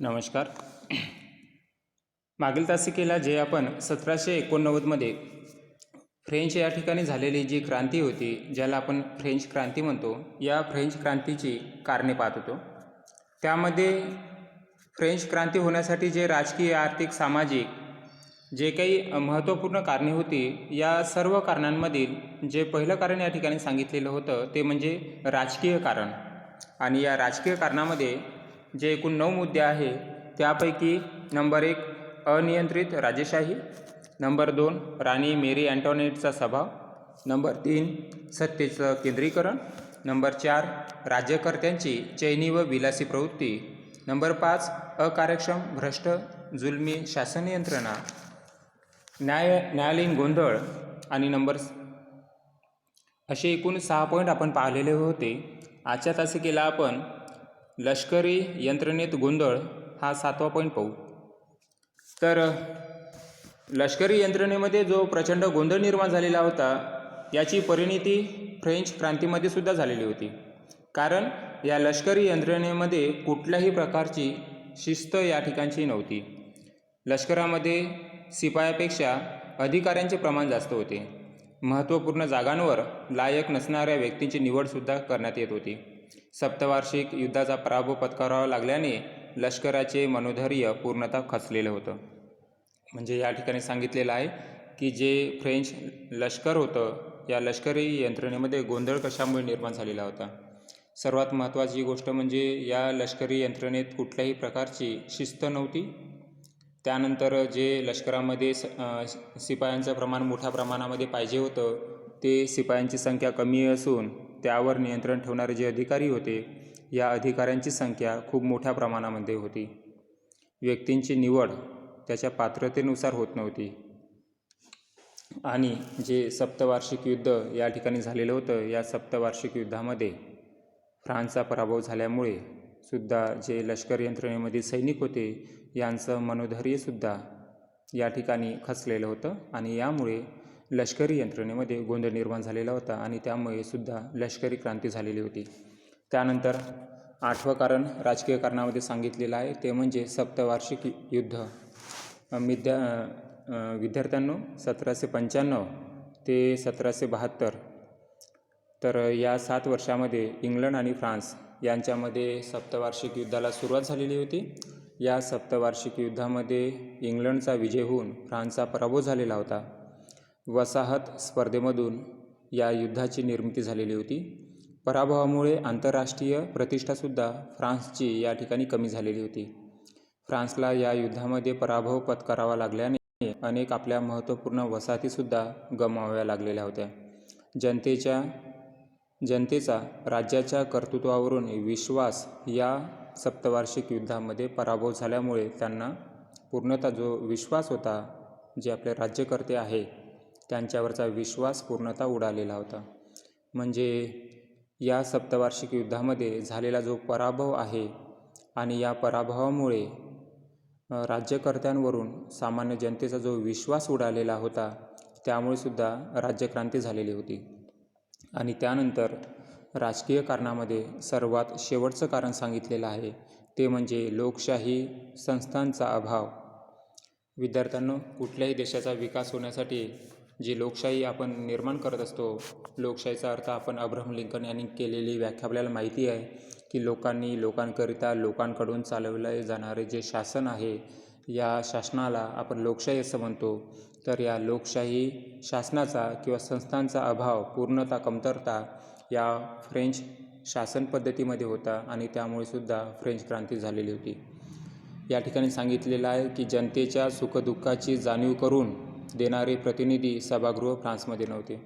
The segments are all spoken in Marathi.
नमस्कार. मागील तासिकेला जे आपण 1789मध्ये फ्रेंच या ठिकाणी झालेली जी क्रांती होती, ज्याला आपण फ्रेंच क्रांती म्हणतो, या फ्रेंच क्रांतीची कारणे पाहत होतो. त्यामध्ये फ्रेंच क्रांती होण्यासाठी जे राजकीय, आर्थिक, सामाजिक जे काही महत्त्वपूर्ण कारणे होती, या सर्व कारणांमधील जे पहिलं कारण या ठिकाणी सांगितलेलं होतं ते म्हणजे राजकीय कारण. आणि या राजकीय कारणामध्ये जे एकूण 9 मुद्दे आहे, त्यापैकी नंबर 1 अनियंत्रित राजेशाही, नंबर 2 राणी मेरी अँटोनेटचा स्वभाव, नंबर 3 सत्तेचं केंद्रीकरण, नंबर 4 राज्यकर्त्यांची चैनी व विलासी प्रवृत्ती, नंबर 5 अकार्यक्षम, भ्रष्ट, जुलमी शासन यंत्रणा, न्यायालयीन गोंधळ आणि असे एकूण 6 पॉईंट आपण पाहिलेले होते. आजच्या तासिकेला आपण लष्करी यंत्रणेत गोंधळ हा 7वा पॉईंट पाहू. तर लष्करी यंत्रणेमध्ये जो प्रचंड गोंधळ निर्माण झालेला होता, याची परिणिती फ्रेंच क्रांतीमध्ये सुद्धा झालेली होती. कारण या लष्करी यंत्रणेमध्ये कुठल्याही प्रकारची शिस्त या ठिकाणची नव्हती. लष्करामध्ये शिपायापेक्षा अधिकाऱ्यांचे प्रमाण जास्त होते. महत्त्वपूर्ण जागांवर लायक नसणाऱ्या व्यक्तींची निवडसुद्धा करण्यात येत होती. सप्तवार्षिक युद्धाचा पराभव पत्करावा लागल्याने लष्कराचे मनोधैर्य पूर्णतः खचलेलं होतं. म्हणजे या ठिकाणी सांगितलेलं आहे की जे फ्रेंच लष्कर होतं, या लष्करी यंत्रणेमध्ये गोंधळ कशामुळे निर्माण झालेला होता. सर्वात महत्त्वाची गोष्ट म्हणजे या लष्करी यंत्रणेत कुठल्याही प्रकारची शिस्त नव्हती. त्यानंतर जे लष्करामध्ये शिपायांचं प्रमाण मोठ्या प्रमाणामध्ये पाहिजे होतं, ते शिपायांची संख्या कमी असून त्यावर नियंत्रण ठेवणारे जे अधिकारी होते, या अधिकाऱ्यांची संख्या खूप मोठ्या प्रमाणामध्ये होती. व्यक्तींची निवड त्याच्या पात्रतेनुसार होत नव्हती. आणि जे सप्तवार्षिक युद्ध या ठिकाणी झालेलं होतं, या सप्तवार्षिक युद्धामध्ये फ्रान्सचा पराभव झाल्यामुळे सुद्धा जे लष्कर यंत्रणेमध्ये सैनिक होते, यांचं मनोधैर्यसुद्धा या ठिकाणी खचलेलं होतं. आणि यामुळे लष्करी यंत्रणेमध्ये गोंधळ निर्माण झालेला होता आणि त्यामुळे सुद्धा लष्करी क्रांती झालेली होती. त्यानंतर 8वं कारण राजकीय कारणामध्ये सांगितलेलं आहे, ते म्हणजे सप्तवार्षिक युद्ध. विद्यार्थ्यांनो, 1795 ते 1772 तर या 7 वर्षामध्ये इंग्लंड आणि फ्रान्स यांच्यामध्ये सप्तवार्षिक युद्धाला सुरुवात झालेली होती. या सप्तवार्षिक युद्धामध्ये इंग्लंडचा विजय होऊन फ्रान्सचा पराभव झालेला होता. वसाहत स्पर्धेमधून या युद्धाची निर्मिती झालेली होती. पराभवामुळे आंतरराष्ट्रीय प्रतिष्ठासुद्धा फ्रान्सची या ठिकाणी कमी झालेली होती. फ्रान्सला या युद्धामध्ये पराभव पत्करावा लागल्याने अनेक आपल्या महत्त्वपूर्ण वसाहतीसुद्धा गमावाव्या लागलेल्या होत्या. जनतेचा राज्याच्या कर्तृत्वावरून विश्वास या सप्तवार्षिक युद्धामध्ये पराभव झाल्यामुळे त्यांना पूर्णतः जो विश्वास होता, जे आपले राज्यकर्ते आहे त्यांच्यावरचा विश्वास पूर्णतः उडालेला होता. म्हणजे या सप्तवार्षिक युद्धामध्ये झालेला जो पराभव आहे आणि या पराभवामुळे राज्यकर्त्यांवरून सामान्य जनतेचा जो विश्वास उडालेला होता, त्यामुळे सुद्धा राज्यक्रांती झालेली होती. आणि त्यानंतर राजकीय कारणामध्ये सर्वात शेवटचं कारण सांगितलेलं आहे, ते म्हणजे लोकशाही संस्थांचा अभाव. विद्यार्थ्यांनो, कुठल्याही देशाचा विकास होण्यासाठी जी लोकशाही आपण निर्माण करत असतो, लोकशाहीचा अर्थ आपण अब्राहम लिंकन यांनी केलेली व्याख्या आपल्याला माहिती आहे की लोकांनी लोकांकरिता लोकांकडून चालवले जाणारे जे शासन आहे, या शासनाला आपण लोकशाही असं म्हणतो. तर या लोकशाही शासनाचा किंवा संस्थांचा अभाव, पूर्णतः कमतरता या फ्रेंच शासन पद्धतीमध्ये होता आणि त्यामुळे सुद्धा फ्रेंच क्रांती झालेली होती. या ठिकाणी सांगितलेलं आहे की जनतेच्या सुखदुःखाची जाणीव करून देणारे प्रतिनिधी सभागृह फ्रान्समध्ये नव्हते.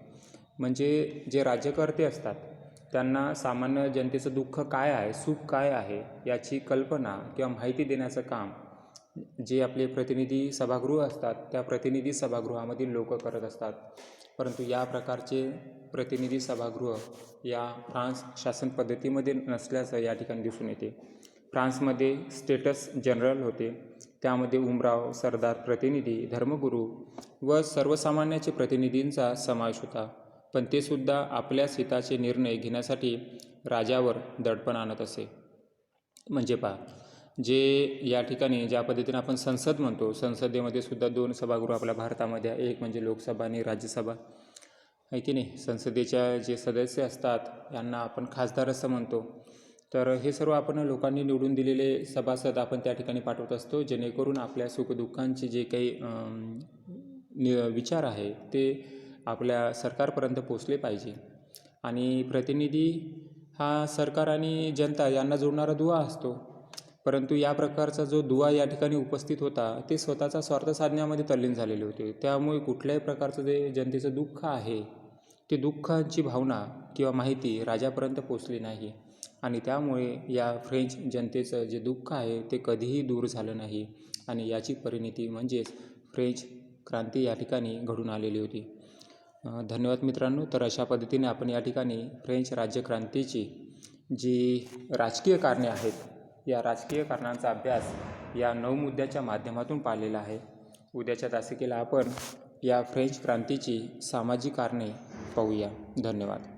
म्हणजे जे राज्यकर्ते असतात त्यांना सामान्य जनतेचं दुःख काय आहे, सुख काय आहे, याची कल्पना किंवा माहिती देण्याचं काम जे आपले प्रतिनिधी सभागृह असतात, त्या प्रतिनिधी सभागृहामधील लोक करत असतात. परंतु या प्रकारचे प्रतिनिधी सभागृह या फ्रान्स शासन पद्धतीमध्ये नसल्याचं या ठिकाणी दिसून येते. फ्रान्समध्ये स्टेटस जनरल होते, त्यामध्ये उमराव, सरदार, प्रतिनिधी, धर्मगुरू व सर्वसामान्याचे प्रतिनिधींचा समावेश होता. पण ते सुद्धा आपल्याच हिताचे निर्णय घेण्यासाठी राजावर दडपण आणत असे. म्हणजे पहा, जे या ठिकाणी ज्या पद्धतीने आपण संसद म्हणतो, संसदेमध्ये सुद्धा 2 सभागृह आपल्या भारतामध्ये आहे. एक म्हणजे लोकसभा आणि राज्यसभा आहे की नाही. संसदेच्या जे सदस्य असतात यांना आपण खासदार असं म्हणतो. तर हे सर्व आपण लोकांनी निवडून दिलेले सभासद आपण त्या ठिकाणी पाठवत असतो, जेणेकरून आपल्या सुखदुःखांचे जे काही विचार आहे ते आपल्या सरकारपर्यंत पोचले पाहिजे. आणि प्रतिनिधी हा सरकार आणि जनता यांना जोडणारा दुवा असतो. परंतु या प्रकारचा जो दुवा या ठिकाणी उपस्थित होता ते स्वतःचा स्वार्थ साधण्यामध्ये तल्लीन झालेले होते. त्यामुळे कुठल्याही प्रकारचं जे जनतेचं दुःख आहे ते दुःखाची भावना किंवा माहिती राजापर्यंत पोचली नाही. आणि त्यामुळे या फ्रेंच जनतेचं जे दुःख आहे ते कधीही दूर झालं नाही. आणि याची परिणती म्हणजेच फ्रेंच क्रांती या ठिकाणी घडून आलेली होती. धन्यवाद मित्रांनो. तर अशा पद्धतीने आपण या ठिकाणी फ्रेंच राज्यक्रांतीची जी राजकीय कारणे आहेत या राजकीय कारणांचा अभ्यास या 9 मुद्द्याच्या माध्यमातून पाहिलेला आहे. उद्याच्या तासिकेला आपण या फ्रेंच क्रांतीची सामाजिक कारणे पाहूया. धन्यवाद.